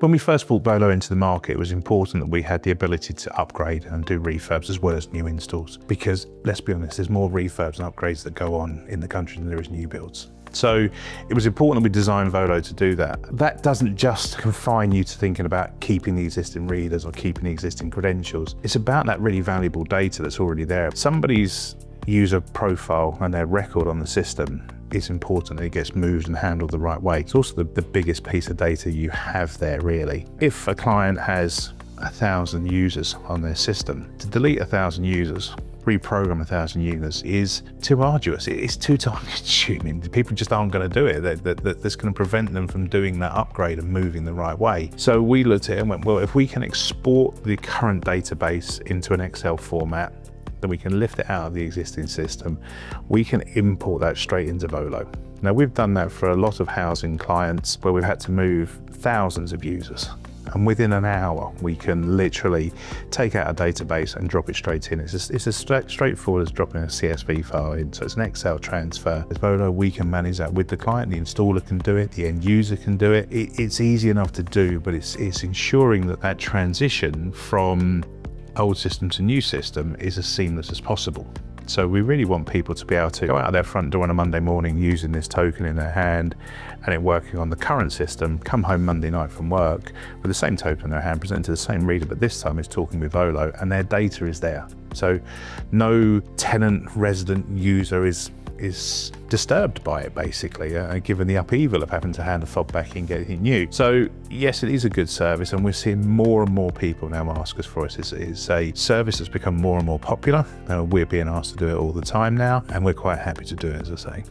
When we first brought VOLO into the market, it was important that we had the ability to upgrade and do refurbs as well as new installs. Because let's be honest, there's more refurbs and upgrades that go on in the country than there is new builds. So it was important that we designed VOLO to do that. That doesn't just confine you to thinking about keeping the existing readers or keeping the existing credentials. It's about that really valuable data that's already there. Somebody's user profile and their record on the system is important that it gets moved and handled the right way. It's also the biggest piece of data you have there, really. If a client has 1,000 users on their system, to delete 1,000 users, reprogram 1,000 users is too arduous. It's too time consuming. People just aren't going to do it. That's going to prevent them from doing that upgrade and moving the right way. So we looked at it and went, well, if we can export the current database into an Excel format, then we can lift it out of the existing system. We can import that straight into VOLO. Now, we've done that for a lot of housing clients where we've had to move thousands of users. And within an hour, we can literally take out a database and drop it straight in. It's as straightforward as dropping a CSV file in. So it's an Excel transfer. With VOLO, we can manage that with the client. The installer can do it. The end user can do it. It's easy enough to do, but it's ensuring that transition from old system to new system is as seamless as possible. So we really want people to be able to go out of their front door on a Monday morning using this token in their hand and it working on the current system, come home Monday night from work with the same token in their hand, present to the same reader, but this time it's talking with VOLO and their data is there. So no tenant, resident, user is disturbed by it, basically, given the upheaval of having to hand a fob back and get anything new. So yes, it is a good service, and we're seeing more and more people now ask us for it. It's a service that's become more and more popular. We're being asked to do it all the time now, and we're quite happy to do it, as I say.